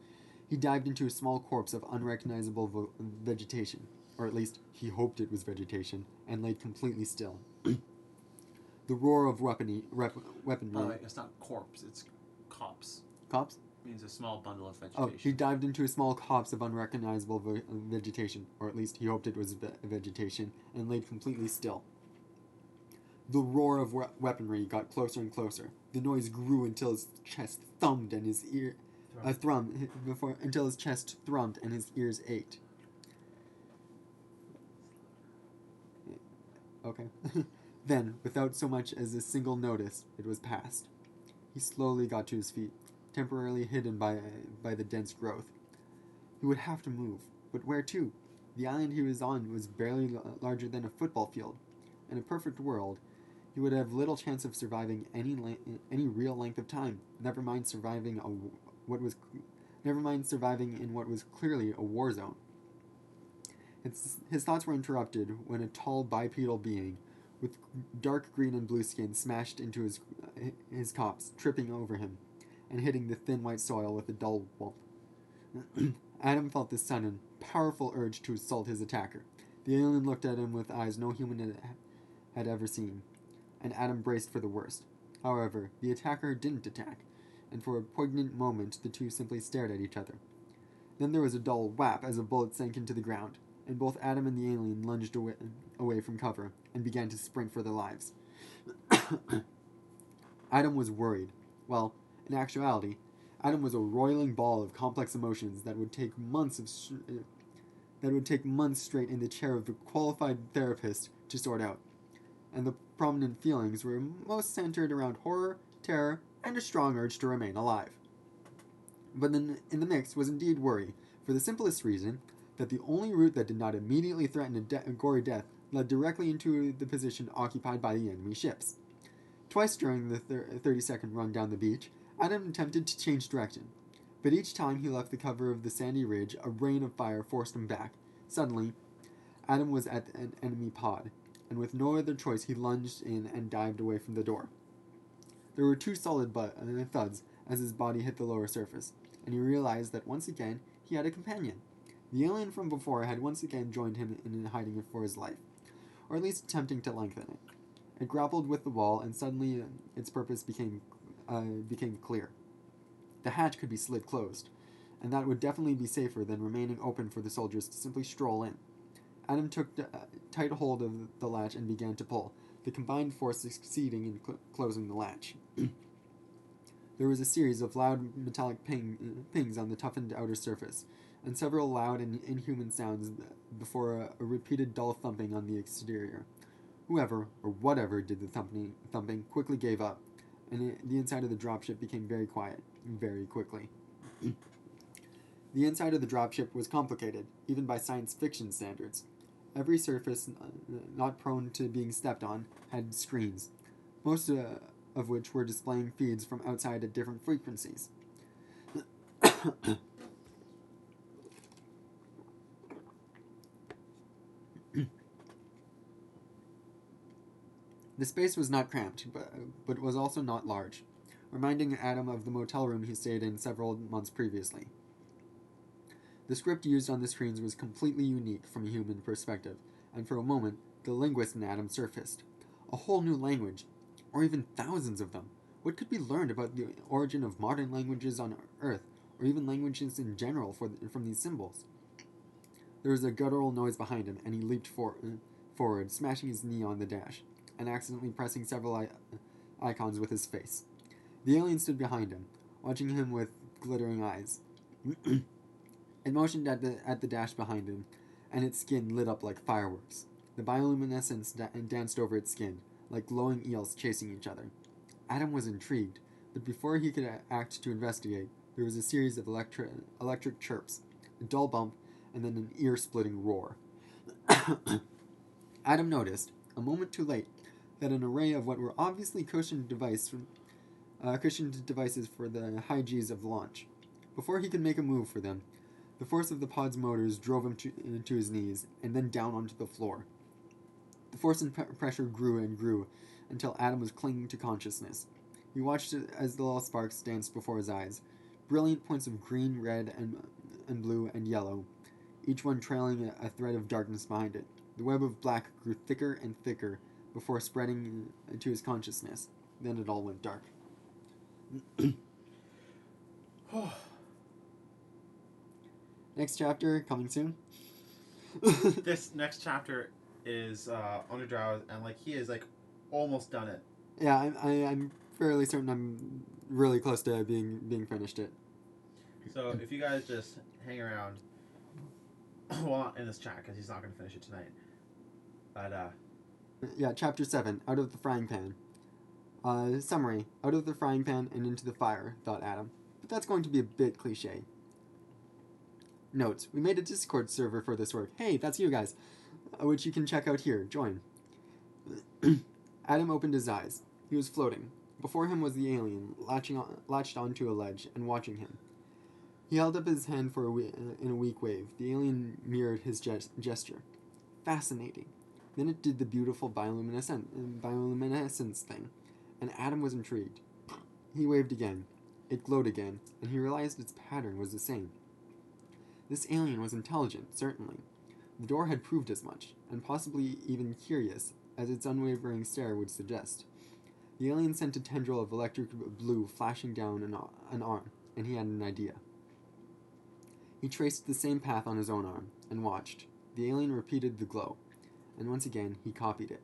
Speaker 2: He dived into a small corpse of unrecognizable vegetation, or at least he hoped it was vegetation, and lay completely still. The roar of weaponry.
Speaker 3: By the way, it's not corpse, it's copse.
Speaker 2: Cops?
Speaker 3: Means a small bundle of
Speaker 2: Oh,
Speaker 3: vegetation.
Speaker 2: he dived into a small copse of unrecognizable vegetation, or at least he hoped it was vegetation, and laid completely still. The roar of weaponry got closer and closer. The noise grew until his chest thumped and his ear until his chest thrummed and his ears ached. Okay. Then, without so much as a single notice, it was past. He slowly got to his feet, temporarily hidden by the dense growth. He would have to move, but where to? The island he was on was barely larger than a football field. In a perfect world, he would have little chance of surviving any real length of time. Never mind surviving in what was clearly a war zone. His thoughts were interrupted when a tall bipedal being, with dark green and blue skin, smashed into his copse, tripping over him, and hitting the thin white soil with a dull whump. Adam felt the sudden, powerful urge to assault his attacker. The alien looked at him with eyes no human had ever seen, and Adam braced for the worst. However, the attacker didn't attack, and for a poignant moment the two simply stared at each other. Then there was a dull whap as a bullet sank into the ground, and both Adam and the alien lunged away from cover and began to sprint for their lives. Adam was worried. Well, in actuality, Adam was a roiling ball of complex emotions that would take months straight in the chair of a qualified therapist to sort out. And the prominent feelings were most centered around horror, terror, and a strong urge to remain alive. But then in the mix was indeed worry, for the simplest reason that the only route that did not immediately threaten a gory death led directly into the position occupied by the enemy ships. Twice during the 30-second run down the beach, Adam attempted to change direction, but each time he left the cover of the sandy ridge, a rain of fire forced him back. Suddenly, Adam was at an enemy pod, and with no other choice he lunged in and dived away from the door. There were two solid thuds as his body hit the lower surface, and he realized that once again he had a companion. The alien from before had once again joined him in hiding for his life, or at least attempting to lengthen it. It grappled with the wall, and suddenly its purpose became clear. The hatch could be slid closed, and that would definitely be safer than remaining open for the soldiers to simply stroll in. Adam took tight hold of the latch and began to pull, the combined force succeeding in closing the latch. There was a series of loud metallic pings on the toughened outer surface, and several loud and inhuman sounds before a repeated dull thumping on the exterior. Whoever, or whatever, did the thumping quickly gave up, and the inside of the dropship became very quiet, very quickly. The inside of the dropship was complicated, even by science fiction standards. Every surface not prone to being stepped on had screens, most of which were displaying feeds from outside at different frequencies. The space was not cramped, but was also not large, reminding Adam of the motel room he stayed in several months previously. The script used on the screens was completely unique from a human perspective, and for a moment, the linguist in Adam surfaced. A whole new language, or even thousands of them. What could be learned about the origin of modern languages on Earth, or even languages in general from these symbols? There was a guttural noise behind him, and he leaped forward, smashing his knee on the dash, and accidentally pressing several icons with his face. The alien stood behind him, watching him with glittering eyes. It motioned at the dash behind him, and its skin lit up like fireworks. The bioluminescence danced over its skin, like glowing eels chasing each other. Adam was intrigued, but before he could act to investigate, there was a series of electric chirps, a dull bump, and then an ear-splitting roar. Adam noticed, a moment too late, that an array of what were obviously cushioned devices for the high G's of launch. Before he could make a move for them, the force of the pod's motors drove him to his knees, and then down onto the floor. The force and pressure grew and grew, until Adam was clinging to consciousness. He watched it as the little sparks danced before his eyes, brilliant points of green, red, and blue, and yellow, each one trailing a thread of darkness behind it. The web of black grew thicker and thicker before spreading to his consciousness. Then it all went dark. Next chapter, coming soon.
Speaker 3: This next chapter is under Drow, and like he is like almost done it.
Speaker 2: Yeah, I'm fairly certain I'm really close to being finished it.
Speaker 3: So if you guys just hang around, well, not in this chat because he's not going to finish it tonight. But
Speaker 2: yeah, chapter 7, Out of the Frying Pan. Summary: out of the frying pan and into the fire, thought Adam. But that's going to be a bit cliche. Notes: we made a Discord server for this work. Hey, that's you guys, which you can check out here. Join. Adam opened his eyes. He was floating. Before him was the alien, latched onto a ledge and watching him. He held up his hand in a weak wave. The alien mirrored his gesture. Fascinating. Then it did the beautiful bioluminescence thing, and Adam was intrigued. He waved again. It glowed again, and he realized its pattern was the same. This alien was intelligent, certainly. The door had proved as much, and possibly even curious, as its unwavering stare would suggest. The alien sent a tendril of electric blue flashing down an arm, and he had an idea. He traced the same path on his own arm, and watched. The alien repeated the glow, and once again he copied it.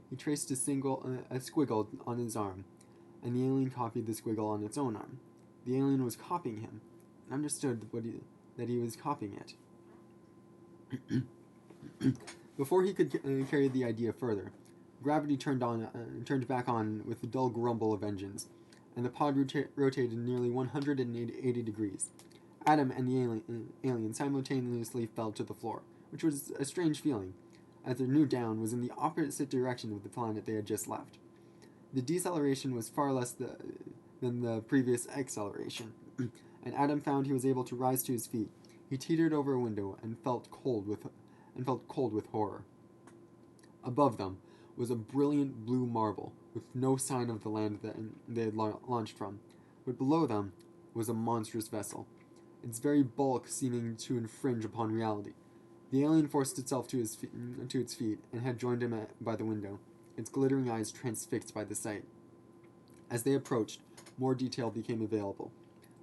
Speaker 2: He traced a squiggle on his arm, and the alien copied the squiggle on its own arm. The alien was copying him, and understood that he was copying it. Before he could carry the idea further, gravity turned back on with the dull grumble of engines, and the pod rotated nearly 180 degrees. Adam and the alien simultaneously fell to the floor, which was a strange feeling, as their new down was in the opposite direction of the planet they had just left. The deceleration was far less than the previous acceleration, and Adam found he was able to rise to his feet. He teetered over a window and felt cold with horror. Above them was a brilliant blue marble, with no sign of the land that they had launched from, but below them was a monstrous vessel, its very bulk seeming to infringe upon reality. The alien forced itself to its feet and had joined him by the window, its glittering eyes transfixed by the sight. As they approached, more detail became available.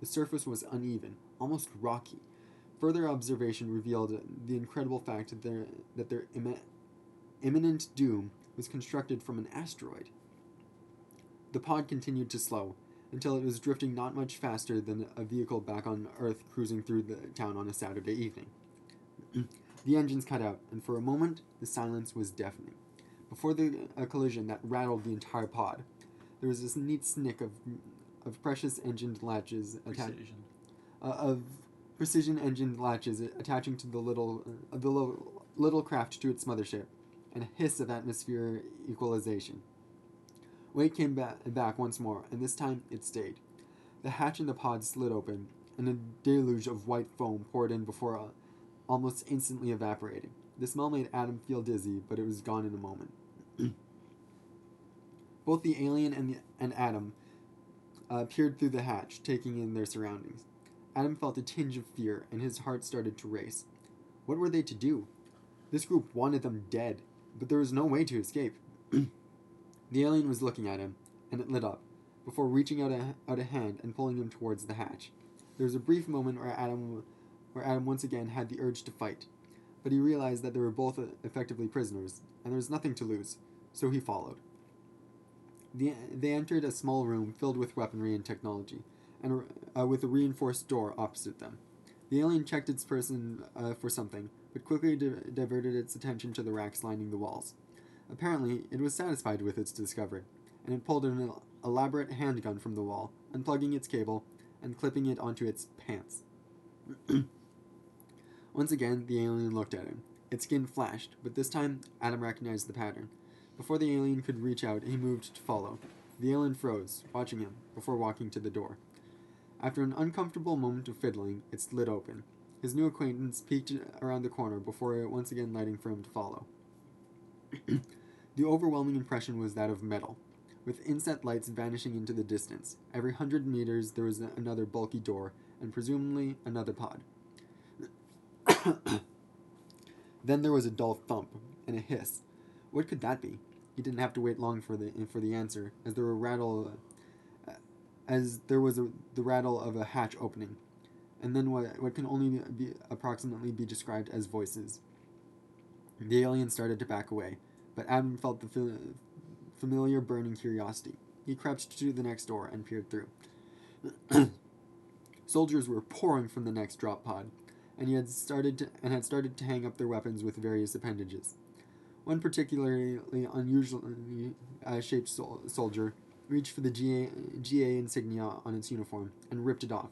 Speaker 2: The surface was uneven, almost rocky. Further observation revealed the incredible fact that their imminent doom was constructed from an asteroid. The pod continued to slow, until it was drifting not much faster than a vehicle back on Earth cruising through the town on a Saturday evening. The engines cut out, and for a moment, the silence was deafening. Before a collision that rattled the entire pod, there was this neat snick of precision engined latches attaching to the little craft to its mothership, and a hiss of atmosphere equalization. Weight came back once more, and this time it stayed. The hatch in the pod slid open, and a deluge of white foam poured in before almost instantly evaporating. The smell made Adam feel dizzy, but it was gone in a moment. Both the alien and Adam peered through the hatch, taking in their surroundings. Adam felt a tinge of fear, and his heart started to race. What were they to do? This group wanted them dead, but there was no way to escape. The alien was looking at him, and it lit up, before reaching out a hand and pulling him towards the hatch. There was a brief moment where Adam once again had the urge to fight, but he realized that they were both effectively prisoners, and there was nothing to lose, so he followed. They entered a small room filled with weaponry and technology, and with a reinforced door opposite them. The alien checked its person for something, but quickly diverted its attention to the racks lining the walls. Apparently, it was satisfied with its discovery, and it pulled an elaborate handgun from the wall, unplugging its cable and clipping it onto its pants. Once again, the alien looked at him. Its skin flashed, but this time, Adam recognized the pattern. Before the alien could reach out, he moved to follow. The alien froze, watching him, before walking to the door. After an uncomfortable moment of fiddling, it slid open. His new acquaintance peeked around the corner before once again lighting for him to follow. The overwhelming impression was that of metal, with inset lights vanishing into the distance. Every 100 meters there was another bulky door, and presumably another pod. Then there was a dull thump, and a hiss. What could that be? He didn't have to wait long for the answer, as there was the rattle of a hatch opening, and then what can only approximately be described as voices. The alien started to back away, but Adam felt the familiar burning curiosity. He crept to the next door and peered through. Soldiers were pouring from the next drop pod, and had started to hang up their weapons with various appendages. One particularly unusually shaped soldier reached for the GA insignia on its uniform and ripped it off.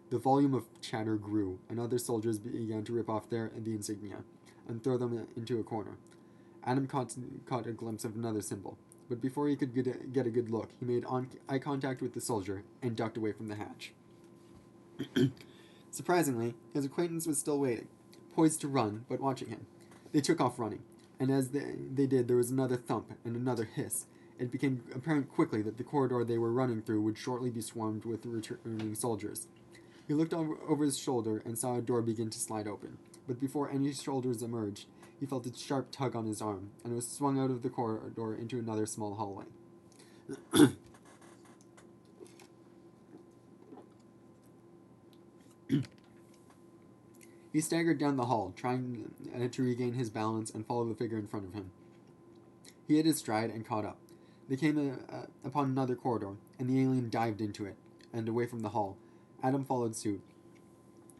Speaker 2: The volume of chatter grew, and other soldiers began to rip off the insignia and throw them into a corner. Adam caught a glimpse of another symbol, but before he could get a good look, he made eye contact with the soldier and ducked away from the hatch. Surprisingly, his acquaintance was still waiting, poised to run, but watching him. They took off running, and as they did, there was another thump and another hiss. It became apparent quickly that the corridor they were running through would shortly be swarmed with returning soldiers. He looked over his shoulder and saw a door begin to slide open, but before any shoulders emerged, he felt a sharp tug on his arm, and was swung out of the corridor into another small hallway. He staggered down the hall, trying to regain his balance and follow the figure in front of him. He hit his stride and caught up. They came upon another corridor, and the alien dived into it, and away from the hall. Adam followed suit.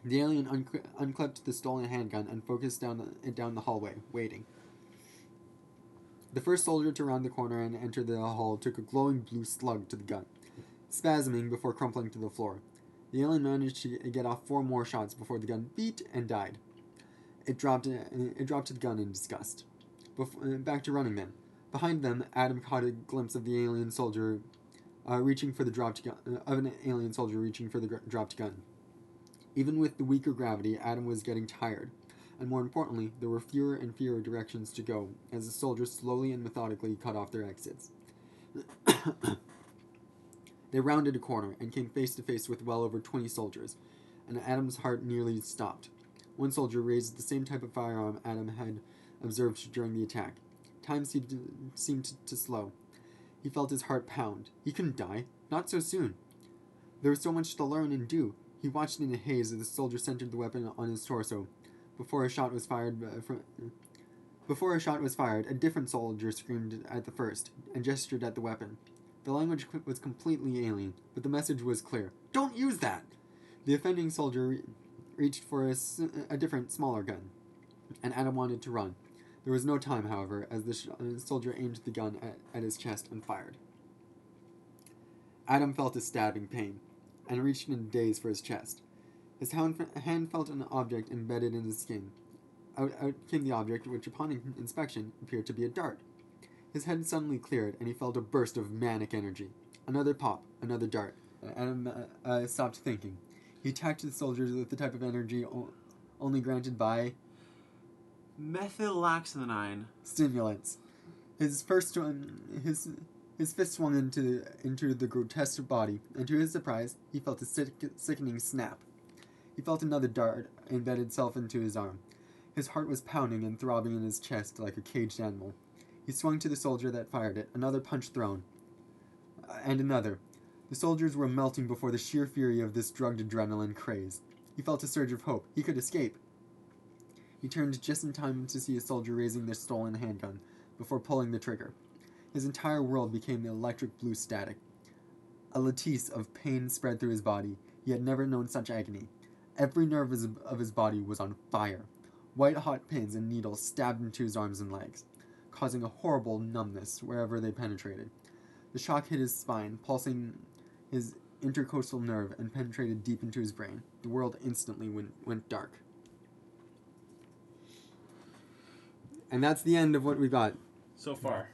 Speaker 2: The alien unclipped the stolen handgun and focused down the hallway, waiting. The first soldier to round the corner and enter the hall took a glowing blue slug to the gun, spasming before crumpling to the floor. The alien managed to get off 4 more shots before the gun beat and died. It dropped the gun in disgust. Back to running then. Behind them, Adam caught a glimpse of the alien soldier reaching for the dropped gun. Even with the weaker gravity, Adam was getting tired, and more importantly, there were fewer and fewer directions to go as the soldiers slowly and methodically cut off their exits. They rounded a corner and came face to face with well over 20 soldiers, and Adam's heart nearly stopped. One soldier raised the same type of firearm Adam had observed during the attack. Time seemed to slow. He felt his heart pound. He couldn't die. Not so soon. There was so much to learn and do. He watched in a haze as the soldier centered the weapon on his torso. Before a shot was fired, a different soldier screamed at the first and gestured at the weapon. The language was completely alien, but the message was clear. Don't use that! The offending soldier reached for a different, smaller gun, and Adam wanted to run. There was no time, however, as the soldier aimed the gun at his chest and fired. Adam felt a stabbing pain, and reached in a daze for his chest. His hand felt an object embedded in his skin. Out came the object, which upon inspection appeared to be a dart. His head suddenly cleared, and he felt a burst of manic energy. Another pop, another dart. Adam stopped thinking. He attacked the soldiers with the type of energy only granted by
Speaker 1: methylaxanine
Speaker 2: stimulants. His fist swung into the grotesque body, and to his surprise, he felt a sickening snap. He felt another dart embed itself into his arm. His heart was pounding and throbbing in his chest like a caged animal. He swung to the soldier that fired it, another punch thrown, and another. The soldiers were melting before the sheer fury of this drugged adrenaline craze. He felt a surge of hope. He could escape. He turned just in time to see a soldier raising their stolen handgun before pulling the trigger. His entire world became electric blue static. A lattice of pain spread through his body. He had never known such agony. Every nerve of his body was on fire. White-hot pins and needles stabbed into his arms and legs. causing a horrible numbness wherever they penetrated. The shock hit his spine, pulsing his intercostal nerve, and penetrated deep into his brain. The world instantly went dark. And that's the end of what we got.
Speaker 3: So far.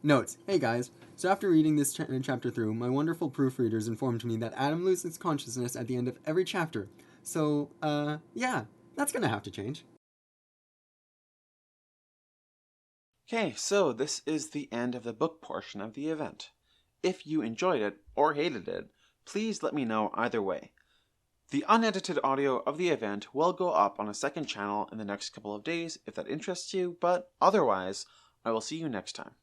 Speaker 2: Notes. Hey guys. So after reading this chapter through, my wonderful proofreaders informed me that Adam loses consciousness at the end of every chapter. So, yeah, that's gonna have to change.
Speaker 1: Okay, so this is the end of the book portion of the event. If you enjoyed it or hated it, please let me know either way. The unedited audio of the event will go up on a second channel in the next couple of days if that interests you, but otherwise, I will see you next time.